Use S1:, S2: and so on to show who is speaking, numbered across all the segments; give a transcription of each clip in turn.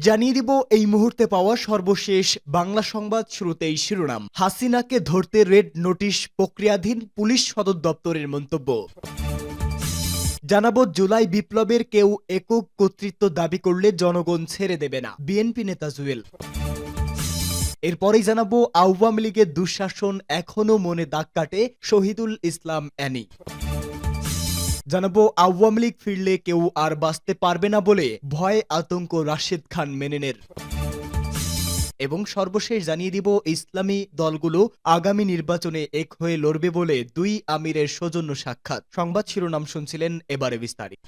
S1: জানিয়ে দিব এই মুহূর্তে পাওয়া সর্বশেষ বাংলা সংবাদ। শুরুতেই শিরোনাম। হাসিনাকে ধরতে রেড নোটিশ প্রক্রিয়াধীন পুলিশ সদর দপ্তরের মন্তব্য। জানাবো জুলাই বিপ্লবের কেউ একক কর্তৃত্ব দাবি করলে জনগণ ছেড়ে দেবে না, বিএনপি নেতা জুয়েল। এরপরেই জানাবো আওয়ামী লীগের দুঃশাসন এখনো মনে দাগ কাটে, শহীদুল ইসলাম অ্যানি। জানাবো আওয়ামী লীগ ফিরলে কেউ আর বাঁচতে পারবে না বলে ভয় আতঙ্ক রাশেদ খান মেননের। এবং সর্বশেষ জানিয়ে দিব ইসলামী দলগুলো আগামী নির্বাচনে এক হয়ে লড়বে বলে দুই আমিরের সৌজন্য সাক্ষাৎ। সংবাদ শিরোনাম শুনছিলেন, এবারে বিস্তারিত।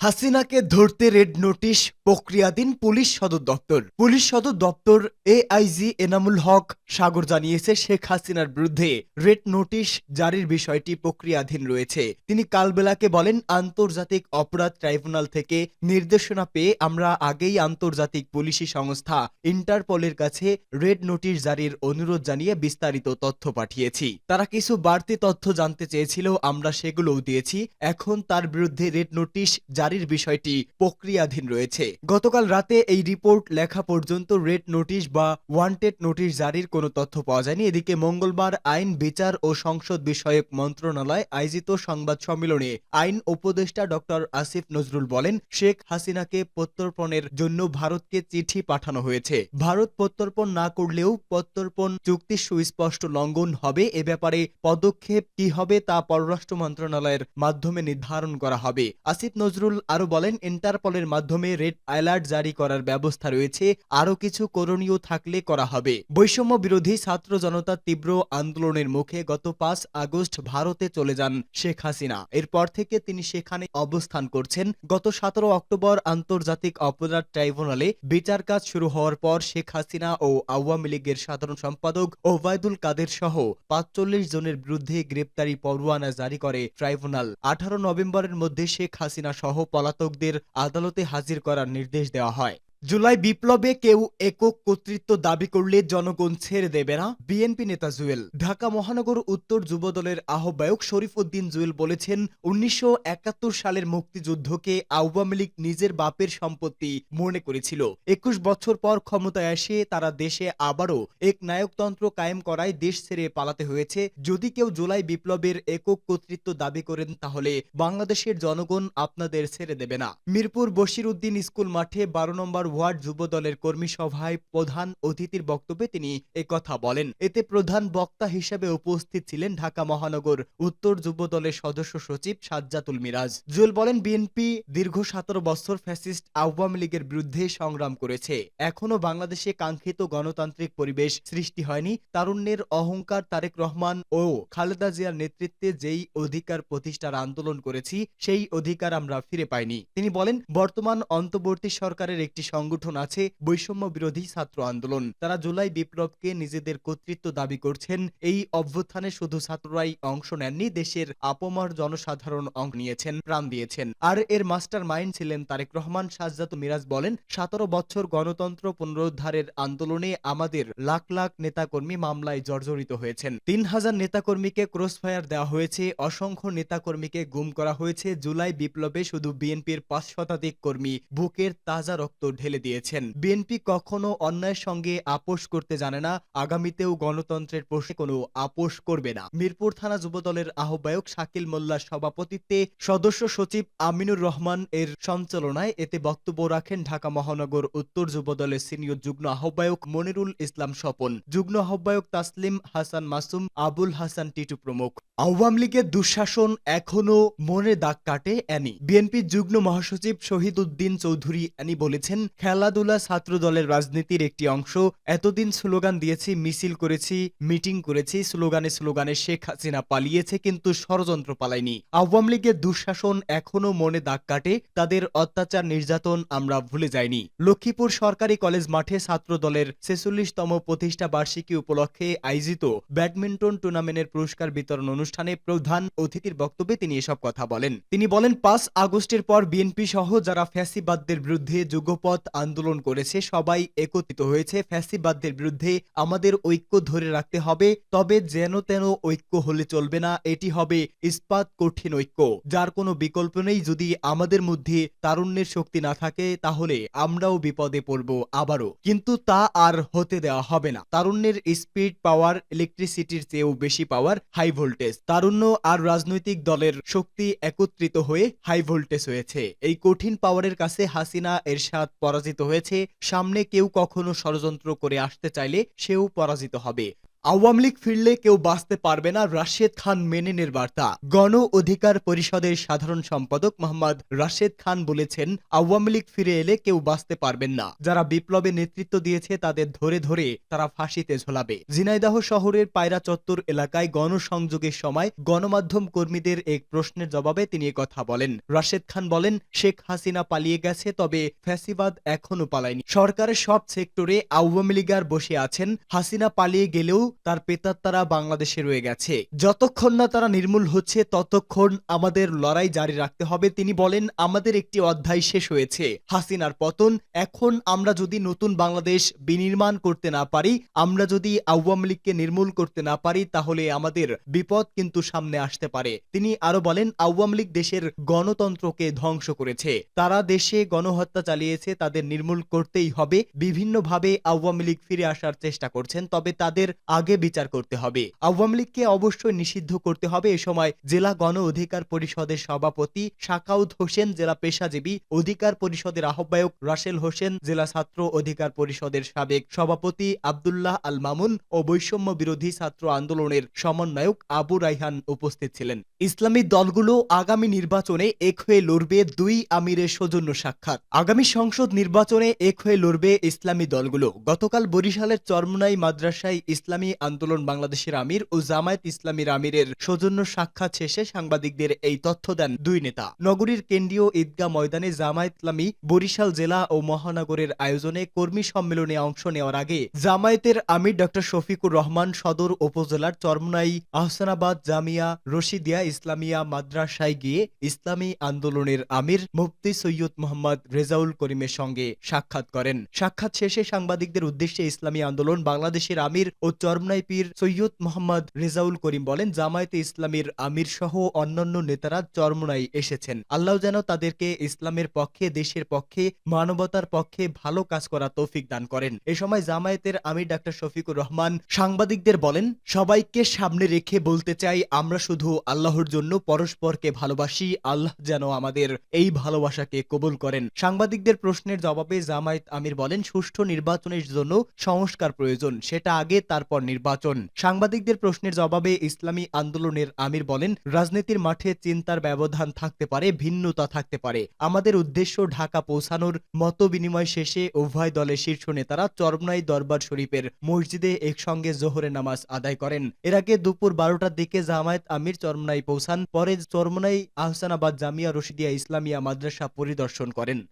S1: হাসিনাকে ধরতে রেড নোটিশ প্রক্রিয়াধীন পুলিশ সদর দপ্তর। পুলিশ সদর দপ্তর এআইজি এনামুল হক সাগর জানিয়েছে, শেখ হাসিনার বিরুদ্ধে রেড নোটিশ জারির বিষয়টি প্রক্রিয়াধীন রয়েছে। তিনি কালবেলাকে বলেন, আন্তর্জাতিক অপরাধ ট্রাইব্যুনাল থেকে নির্দেশনা পেয়ে আমরা আগেই আন্তর্জাতিক পুলিশি সংস্থা ইন্টারপোলের কাছে রেড নোটিশ জারির অনুরোধ জানিয়ে বিস্তারিত তথ্য পাঠিয়েছি। তারা কিছু বাড়তি তথ্য জানতে চেয়েছিল, আমরা সেগুলোও দিয়েছি। এখন তার বিরুদ্ধে রেড নোটিশ জারির বিষয়টি প্রক্রিয়াধীন রয়েছে। গতকাল রাতে এই রিপোর্ট লেখা পর্যন্ত রেড নোটিশ বা ওয়ান্টেড নোটিশ জারির কোনো তথ্য পাওয়া যায়নি। এদিকে মঙ্গলবার আইন, বিচার ও সংসদ বিষয়ক মন্ত্রণালয় আয়োজিত সংবাদ সম্মেলনে আইন উপদেষ্টা ডক্টর আসিফ নজরুল বলেন, শেখ হাসিনাকে প্রত্যর্পণের জন্য ভারতকে চিঠি পাঠানো হয়েছে। ভারত প্রত্যর্পণ না করলেও প্রত্যর্পণ চুক্তি সুস্পষ্ট লঙ্ঘন হবে। এ ব্যাপারে পদক্ষেপ কি হবে তা পররাষ্ট্র মন্ত্রণালয়ের মাধ্যমে নির্ধারণ করা হবে। আসিফ নজরুল আরো বলেন, ইন্টারপলের মাধ্যমে রেড অ্যালার্ট জারি করার ব্যবস্থা রয়েছে, আরো কিছু করণীয় থাকলে করা হবে। বৈষম্য বিরোধী ছাত্র জনতার তীব্র আন্দোলনের মুখে গত ৫ আগস্ট ভারতে চলে যান শেখ হাসিনা। এরপর থেকে তিনি সেখানে অবস্থান করছেন। গত ১৭ অক্টোবর আন্তর্জাতিক অপরাধ ট্রাইব্যুনালে বিচার কাজ শুরু হওয়ার পর শেখ হাসিনা ও আওয়ামী লীগের সাধারণ সম্পাদক ওবায়দুল কাদের সহ ৪৫ জনের বিরুদ্ধে গ্রেপ্তারি পরোয়ানা জারি করে ট্রাইব্যুনাল। ১৮ নভেম্বরের মধ্যে শেখ হাসিনা সহ পলাতকদের আদালতে হাজির করার নির্দেশ দেওয়া হয়। জুলাই বিপ্লবে কেউ একক কর্তৃত্ব দাবি করলে জনগণ ছেড়ে দেবে না, বিএনপি নেতা জুয়েল। ঢাকা মহানগর উত্তর যুবদলের আহ্বায়ক শরীফ উদ্দিন জুয়েল বলেছেন, ১৯৭১ সালের মুক্তিযুদ্ধকে আওয়ামী লীগ নিজের বাপের সম্পত্তি মনে করেছিল। ২১ বছর পর ক্ষমতায় এসে তারা দেশে আবারও এক নায়কতন্ত্র কায়েম করায় দেশ ছেড়ে পালাতে হয়েছে। যদি কেউ জুলাই বিপ্লবের একক কর্তৃত্ব দাবি করেন তাহলে বাংলাদেশের জনগণ আপনাদের ছেড়ে দেবে না। মিরপুর বশির উদ্দিন স্কুল মাঠে ১২ নম্বর ওয়ার্ড যুবদলের কর্মী সভায় প্রধান অতিথির বক্তব্যে তিনি একথা বলেন। এতে প্রধান বক্তা হিসেবে উপস্থিত ছিলেন ঢাকা মহানগর উত্তর যুবদলের সদস্য সচিব সাজ্জাতুল মিরাজ। জুয়েল বলেন, বিএনপি দীর্ঘ ১৭ বছর ফ্যাসিস্ট আওয়ামী লীগের বিরুদ্ধে সংগ্রাম করেছে। এখনো বাংলাদেশে কাঙ্ক্ষিত গণতান্ত্রিক পরিবেশ সৃষ্টি হয়নি। তারুণ্যের অহংকার তারেক রহমান ও খালেদা জিয়ার নেতৃত্বে যেই অধিকার প্রতিষ্ঠার আন্দোলন করেছি সেই অধিকার আমরা ফিরে পাইনি। তিনি বলেন, বর্তমান অন্তর্বর্তী সরকারের একটি সংগঠন আছে বৈষম্য বিরোধী ছাত্র আন্দোলন। তারা জুলাই বিপ্লবকে নিজেদের কর্তৃত্ব দাবি করছেন। এই অভ্যুত্থানে শুধু ছাত্ররাই অংশ নেননি, দেশের আপামর জনসাধারণ অংশ নিয়েছেন, প্রাণ দিয়েছেন। আর এর মাস্টার মাইন্ড ছিলেন তারেক রহমান। সাজ্জাতুল মিরাজ বলেন, ১৭ বছর গণতন্ত্র পুনরুদ্ধারের আন্দোলনে আমাদের লাখ লাখ নেতাকর্মী মামলায় জর্জরিত হয়েছেন। ৩,০০০ নেতাকর্মীকে ক্রসফায়ার দেওয়া হয়েছে, অসংখ্য নেতাকর্মীকে গুম করা হয়েছে। জুলাই বিপ্লবে শুধু বিএনপির ৫ শতাধিক কর্মী বুকের তাজা রক্ত ঢেলে দিয়েছেন। বিএনপি কখনো অন্যায়ের সঙ্গে আপোষ করতে জানে না, আগামীতেও গণতন্ত্রের প্রশ্নে কোনো আপোষ করবে না। মিরপুর থানা যুবদলের আহ্বায়ক শাকিল মোল্লার সভাপতিত্বে সদস্য সচিব আমিনুর রহমান এর সঞ্চালনায় এতে বক্তব্য রাখেন ঢাকা মহানগর উত্তর যুবদলের সিনিয়র যুগ্ম আহ্বায়ক মনিরুল ইসলাম স্বপন, যুগ্ম আহ্বায়ক তাসলিম হাসান মাসুম, আবুল হাসান টিটু প্রমুখ। আওয়ামী লীগের দুঃশাসন এখনো মনে দাগ কাটে, অ্যানি। বিএনপির যুগ্ম মহাসচিব শহীদ উদ্দিন চৌধুরী অ্যানি বলেছেন, খেলাধুলা ছাত্র দলের রাজনীতির একটি অংশ। এতদিন স্লোগান দিয়েছি, মিছিল করেছি, মিটিং করেছি, স্লোগানে স্লোগানে শেখ হাসিনা পালিয়েছে কিন্তু ষড়যন্ত্র পালায়নি। আওয়ামী লীগের দুঃশাসন এখনো মনে দাগ কাটে, তাদের অত্যাচার নির্যাতন আমরা ভুলে যাইনি। লক্ষ্মীপুর সরকারি কলেজ মাঠে ছাত্র দলের ৪৬তম প্রতিষ্ঠা বার্ষিকী উপলক্ষে আয়োজিত ব্যাডমিন্টন টুর্নামেন্টের পুরস্কার বিতরণ অনুষ্ঠানে প্রধান অতিথির বক্তব্যে তিনি এসব কথা বলেন। তিনি বলেন, ৫ আগস্টের পর বিএনপি সহ যারা ফ্যাসিবাদদের বিরুদ্ধে যুগপৎ আন্দোলন করেছে, সবাই একত্রিত হয়েছে ফ্যাসিবাদদের বিরুদ্ধে। আমাদের ঐক্য ধরে রাখতে হবে, তবে যেন তেন ঐক্য হলে চলবে না, এটি হবে ইস্পাত কঠিন ঐক্য, যার কোনো বিকল্প নেই। যদি আমাদের মধ্যে তারুণ্যের শক্তি না থাকে তাহলে আমরাও বিপদে পড়ব আবারও, কিন্তু তা আর হতে দেওয়া হবে না। তারুণ্যের স্পিড পাওয়ার ইলেকট্রিসিটির চেয়েও বেশি পাওয়ার হাই ভোল্টেজ। তারুণ্য আর রাজনৈতিক দলের শক্তি একত্রিত হয়ে হাই ভোল্টেজ হয়েছে। এই কঠিন পাওয়ারের কাছে হাসিনা এরশাদ পরাজিত হয়েছে। সামনে কেউ কখনো ষড়যন্ত্র করে আসতে চাইলে সেও পরাজিত হবে। আওয়ামী লীগ ফিরলে কেউ বাঁচতে পারবে না, রাশেদ খান মেননের বার্তা। গণ অধিকার পরিষদের সাধারণ সম্পাদক মোহাম্মদ রাশেদ খান বলেছেন, আওয়ামী লীগ ফিরে এলে কেউ বাঁচতে পারবেন না। যারা বিপ্লবে নেতৃত্ব দিয়েছে তাদের ধরে ধরে তারা ফাঁসিতে ঝোলাবে। ঝিনাইদহ শহরের পায়রা চত্বর এলাকায় গণসংযোগের সময় গণমাধ্যম কর্মীদের এক প্রশ্নের জবাবে তিনি কথা বলেন। রাশেদ খান বলেন, শেখ হাসিনা পালিয়ে গেছে, তবে ফ্যাসিবাদ এখনো পালায়নি। সরকারের সব সেক্টরে আওয়ামী লীগার বসে আছেন। হাসিনা পালিয়ে গেলেও তার পেতাত্তারা বাংলাদেশে রয়ে গেছে। যতক্ষণ না তারা নির্মূল হচ্ছে ততক্ষণ আমাদের লড়াই জারি রাখতে হবে। তিনি বলেন, আমাদের একটি অধ্যায় শেষ হয়েছে, হাসিনার পতন। এখন আমরা যদি নতুন বাংলাদেশ বিনির্মাণ করতে না পারি, আমরা যদি আওয়ামী লীগকে নির্মূল করতে না পারি, তাহলে আমাদের বিপদ কিন্তু সামনে আসতে পারে। তিনি আরো বলেন, আওয়ামী লীগ দেশের গণতন্ত্রকে ধ্বংস করেছে, তারা দেশে গণহত্যা চালিয়েছে, তাদের নির্মূল করতেই হবে। বিভিন্নভাবে আওয়ামী লীগ ফিরে আসার চেষ্টা করছেন, তবে তাদের আগে বিচার করতে হবে। আওয়ামী লীগকে অবশ্যই নিষিদ্ধ করতে হবে। এ সময় জেলা গণ অধিকার পরিষদের সভাপতি সাকাউত হোসেন, জেলা পেশাজীবী অধিকার পরিষদের আহ্বায়ক রাসেল হোসেন, জেলা ছাত্র অধিকার পরিষদের সাবেক সভাপতি আব্দুল্লাহ আল মামুন ও বৈষম্য বিরোধী ছাত্র আন্দোলনের সমন্বয়ক আবু রাইহান উপস্থিত ছিলেন। ইসলামী দলগুলো আগামী নির্বাচনে এক হয়ে লড়বে, দুই আমিরের সৌজন্য সাক্ষাৎ। আগামী সংসদ নির্বাচনে এক হয়ে লড়বে ইসলামী দলগুলো। গতকাল বরিশালের চরমোনাই মাদ্রাসায় ইসলামী আন্দোলন বাংলাদেশের আমির ও জামায়াত ইসলামীর আমিরের সৌজন্য সাক্ষাৎ শেষে সাংবাদিকদের এই তথ্য দেন দুই নেতা। নগরীর কেন্দ্রীয় ঈদগাহ ময়দানে জামায়াত ইসলামী বরিশাল জেলা ও মহানগরের আয়োজনে কর্মী সম্মেলনে অংশ নেওয়ার আগে জামায়াতের আমির ডক্টর শফিকুর রহমান সদর উপজেলার চরমোনাই আহসানাবাদ জামিয়া রশিদিয়া ইসলামিয়া মাদ্রাসায় গিয়ে ইসলামী আন্দোলনের আমির মুফতি সৈয়দ মোহাম্মদ রেজাউল করিমের সঙ্গে সাক্ষাৎ করেন। সাক্ষাৎ শেষে সাংবাদিকদের উদ্দেশ্যে ইসলামী আন্দোলন বাংলাদেশের আমির ও চরমোনাই পীর সৈয়দ মোহাম্মদ রেজাউল করিম বলেন, জামায়াতে ইসলামীর আমির সহ অন্যান্য নেতারা চরমোনাই এসেছেন। আল্লাহ যেন তাদেরকে ইসলামের পক্ষে, দেশের পক্ষে, মানবতার পক্ষে ভালো কাজ করা তৌফিক দান করেন। এ সময় জামায়াতের আমির ডাক্তার শফিকুর রহমান সাংবাদিকদের বলেন, সবাইকে সামনে রেখে বলতে চাই, আমরা শুধু আল্লাহর জন্য পরস্পরকে ভালোবাসি। আল্লাহ যেন আমাদের এই ভালোবাসাকে কবুল করেন। সাংবাদিকদের প্রশ্নের জবাবে জামায়াত আমির বলেন, সুষ্ঠু নির্বাচনের জন্য সংস্কার প্রয়োজন, সেটা আগে তারপর নির্বাচন। সাংবাদিকদের প্রশ্নের জবাবে ইসলামী আন্দোলনের আমির বলেন, রাজনীতির মাঠে চিন্তার ব্যবধান থাকতে পারে, ভিন্নতা থাকতে পারে। আমাদের উদ্দেশ্য ঢাকা পৌঁছানোর মত বিনিময় শেষে উভয় দলের শীর্ষ নেতারা চরমোনাই দরবার শরীফের মসজিদে একসঙ্গে জোহরের নামাজ আদায় করেন। এর আগে দুপুর 12টার দিকে জামায়াত আমির চরমোনাই পৌঁছান। পরে চরমোনাই আহসানাবাদ জামিয়া রশিদিয়া ইসলামিয়া মাদ্রাসা পরিদর্শন করেন।